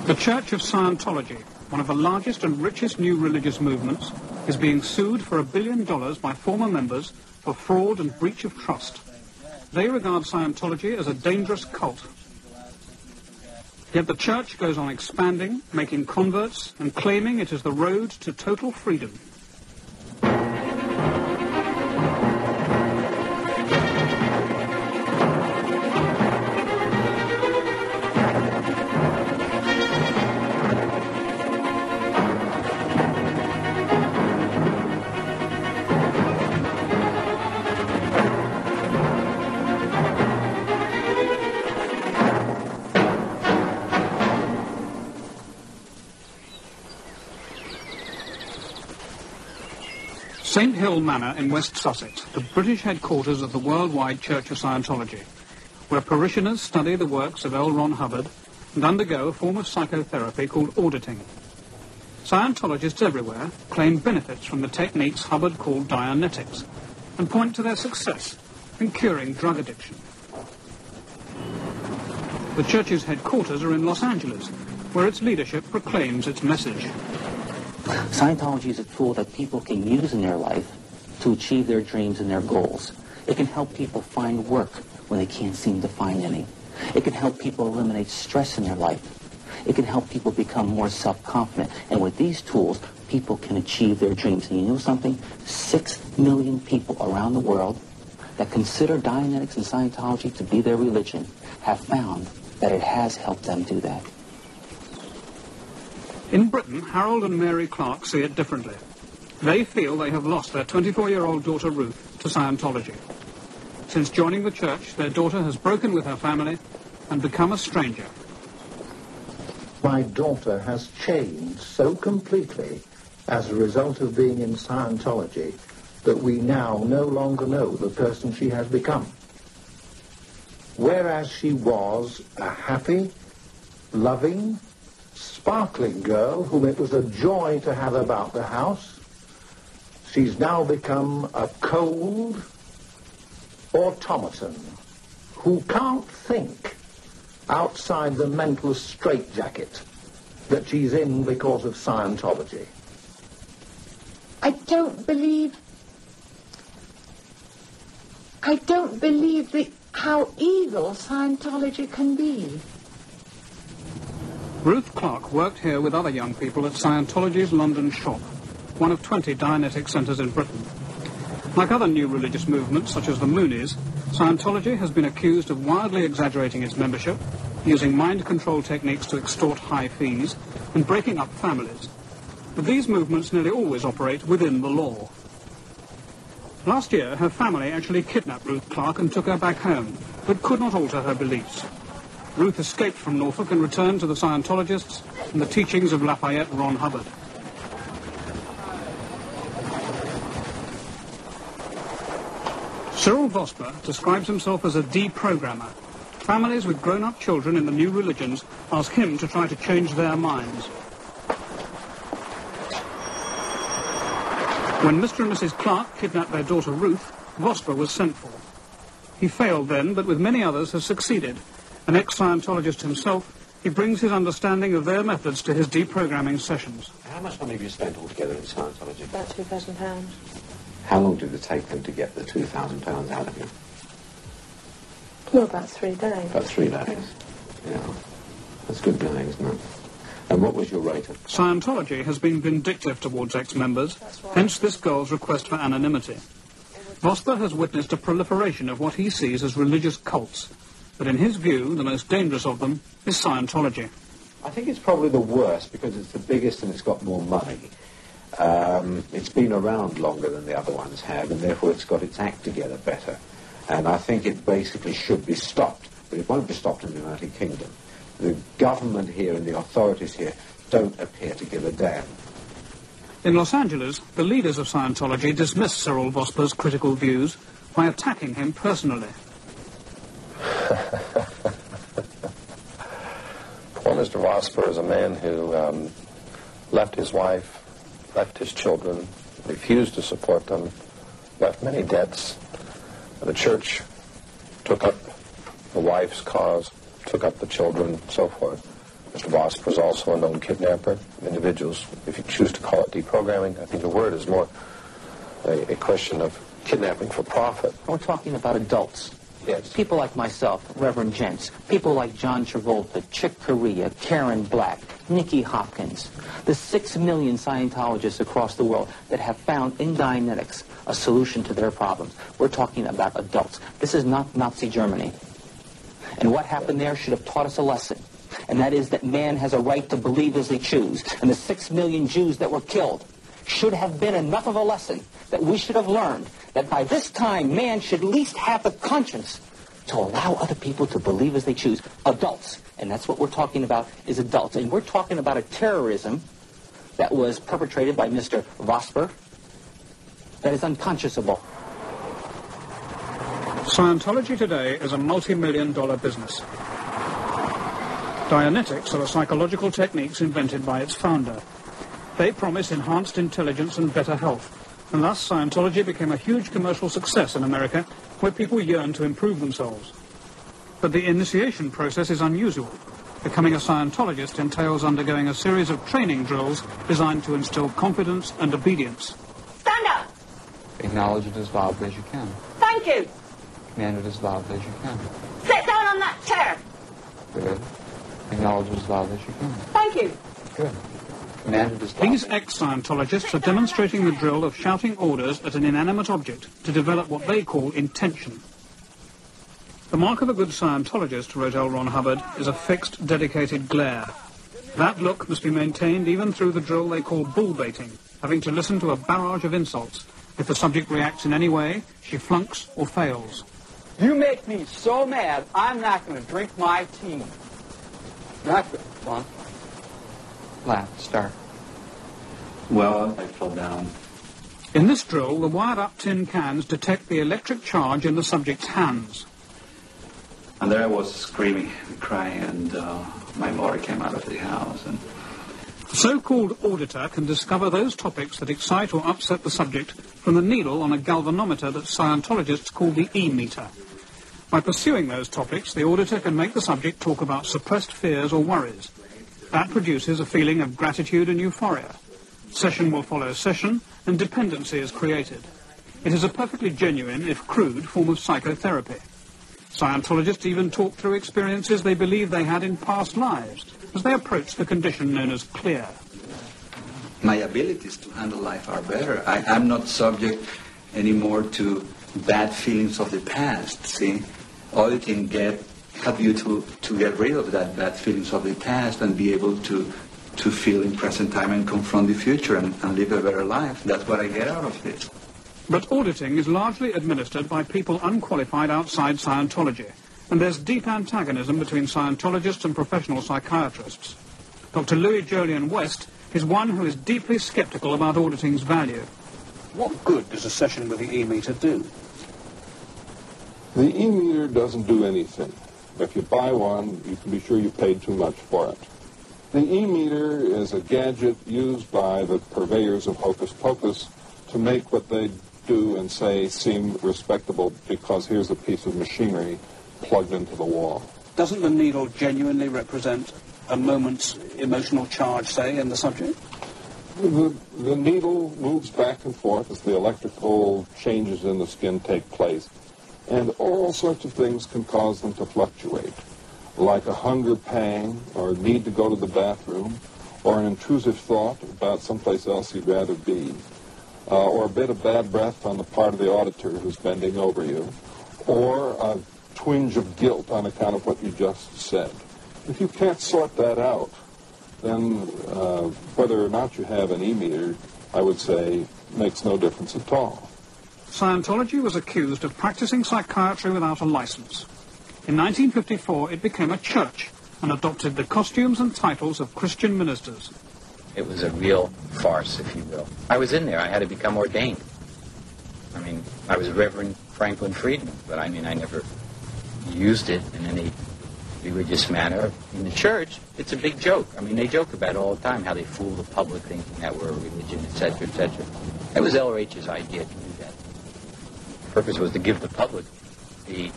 The Church of Scientology, one of the largest and richest new religious movements, is being sued for $1 billion by former members for fraud and breach of trust. They regard Scientology as a dangerous cult. Yet the church goes on expanding, making converts, and claiming it is the road to total freedom. St Hill Manor in West Sussex, the British headquarters of the worldwide Church of Scientology, where parishioners study the works of L. Ron Hubbard and undergo a form of psychotherapy called auditing. Scientologists everywhere claim benefits from the techniques Hubbard called Dianetics and point to their success in curing drug addiction. The church's headquarters are in Los Angeles, where its leadership proclaims its message. Scientology is a tool that people can use in their life to achieve their dreams and their goals. It can help people find work when they can't seem to find any. It can help people eliminate stress in their life. It can help people become more self-confident. And with these tools, people can achieve their dreams. And you know something? 6 million people around the world that consider Dianetics and Scientology to be their religion have found that it has helped them do that. In Britain, Harold and Mary Clark see it differently. They feel they have lost their 24-year-old daughter Ruth to Scientology. Since joining the church, their daughter has broken with her family and become a stranger. My daughter has changed so completely as a result of being in Scientology that we now no longer know the person she has become. Whereas she was a happy, loving, sparkling girl whom it was a joy to have about the house, she's now become a cold automaton who can't think outside the mental straitjacket that she's in because of Scientology. I don't believe how evil Scientology can be. Ruth Clark worked here with other young people at Scientology's London shop, one of 20 Dianetic centres in Britain. Like other new religious movements, such as the Moonies, Scientology has been accused of wildly exaggerating its membership, using mind control techniques to extort high fees, and breaking up families. But these movements nearly always operate within the law. Last year, her family actually kidnapped Ruth Clark and took her back home, but could not alter her beliefs. Ruth escaped from Norfolk and returned to the Scientologists and the teachings of Lafayette Ron Hubbard. Cyril Vosper describes himself as a deprogrammer. Families with grown-up children in the new religions ask him to try to change their minds. When Mr. and Mrs. Clark kidnapped their daughter Ruth, Vosper was sent for. He failed then, but with many others has succeeded. An ex-Scientologist himself, he brings his understanding of their methods to his deprogramming sessions. How much money have you spent altogether in Scientology? About £2,000. How long did it take them to get the £2,000 out of you? Well, about 3 days. About 3 days. Yeah. That's good going, isn't it? And what was your rate of... Scientology has been vindictive towards ex-members, hence this girl's request for anonymity. Vosper has witnessed a proliferation of what he sees as religious cults, but in his view, the most dangerous of them is Scientology. I think it's probably the worst because it's the biggest and it's got more money. It's been around longer than the other ones have, and therefore it's got its act together better. And I think it basically should be stopped, but it won't be stopped in the United Kingdom. The government here and the authorities here don't appear to give a damn. In Los Angeles, the leaders of Scientology dismissed Cyril Vosper's critical views by attacking him personally. Poor Mr. Vosper is a man who left his wife, left his children, refused to support them, left many debts. The church took up the wife's cause, took up the children, so forth. Mr. Vosper is also a known kidnapper. Individuals, if you choose to call it deprogramming, I think the word is more a question of kidnapping for profit. We're talking about adults. Yes. People like myself, Reverend Gents, people like John Travolta, Chick Corea, Karen Black, Nicky Hopkins, the 6 million Scientologists across the world that have found in Dianetics a solution to their problems. We're talking about adults. This is not Nazi Germany. And what happened there should have taught us a lesson. And that is that man has a right to believe as they choose. And the 6 million Jews that were killed should have been enough of a lesson that we should have learned that by this time man should at least have the conscience to allow other people to believe as they choose. Adults. And that's what we're talking about is adults. And we're talking about a terrorism that was perpetrated by Mr. Vosper that is unconscionable. Scientology today is a multi-million-dollar business. Dianetics are the psychological techniques invented by its founder. They promise enhanced intelligence and better health, and thus Scientology became a huge commercial success in America, where people yearn to improve themselves. But the initiation process is unusual. Becoming a Scientologist entails undergoing a series of training drills designed to instill confidence and obedience. Stand up! Acknowledge it as loudly as you can. Thank you! Command it as loudly as you can. Sit down on that chair! Good. Acknowledge it as loudly as you can. Thank you! Good. Command it as loudly. These ex-Scientologists are demonstrating the drill of shouting orders at an inanimate object to develop what they call intention. The mark of a good Scientologist, wrote L. Ron Hubbard, is a fixed, dedicated glare. That look must be maintained even through the drill they call bull baiting, having to listen to a barrage of insults. If the subject reacts in any way, she flunks or fails. You make me so mad, I'm not going to drink my tea. Not good. Come on. Laugh. Start. Well, I fell down. In this drill, the wired-up tin cans detect the electric charge in the subject's hands. And there I was screaming and crying, and my mother came out of the house. And The so-called auditor can discover those topics that excite or upset the subject from the needle on a galvanometer that Scientologists call the E-meter. By pursuing those topics, the auditor can make the subject talk about suppressed fears or worries. That produces a feeling of gratitude and euphoria. Session will follow session, and dependency is created. It is a perfectly genuine, if crude, form of psychotherapy. Scientologists even talk through experiences they believe they had in past lives, as they approach the condition known as clear. my abilities to handle life are better. I'm not subject anymore to bad feelings of the past, see? Auditing help you to get rid of that bad feelings of the past and be able to feel in present time and confront the future and live a better life. That's what I get out of this. But auditing is largely administered by people unqualified outside Scientology, and there's deep antagonism between Scientologists and professional psychiatrists. Dr. Louis Jolyon West is one who is deeply skeptical about auditing's value. What good does a session with the E-meter do? The E-meter doesn't do anything. If you buy one, you can be sure you paid too much for it. The E-meter is a gadget used by the purveyors of hocus pocus to make what they do and say seem respectable because here's a piece of machinery plugged into the wall. Doesn't the needle genuinely represent a moment's emotional charge, say, in the subject? The needle moves back and forth as the electrical changes in the skin take place, and all sorts of things can cause them to fluctuate, like a hunger pang, or a need to go to the bathroom, or an intrusive thought about someplace else you'd rather be, or a bit of bad breath on the part of the auditor who's bending over you, or a twinge of guilt on account of what you just said. If you can't sort that out, then whether or not you have an E-meter, I would say, makes no difference at all. Scientology was accused of practicing psychiatry without a license. In 1954, it became a church and adopted the costumes and titles of Christian ministers. It was a real farce, if you will. I was in there. I had to become ordained. I mean, I was Reverend Franklin Friedman, but I never used it in any religious manner. In the church, it's a big joke. I mean, they joke about it all the time, how they fool the public thinking that we're a religion, etc., etc. It was LRH's idea to do that. The purpose was to give the public the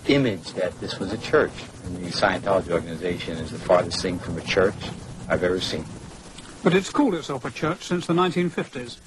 image that this was a church. And the Scientology organization is the farthest thing from a church I've ever seen. But it's called itself a church since the 1950s,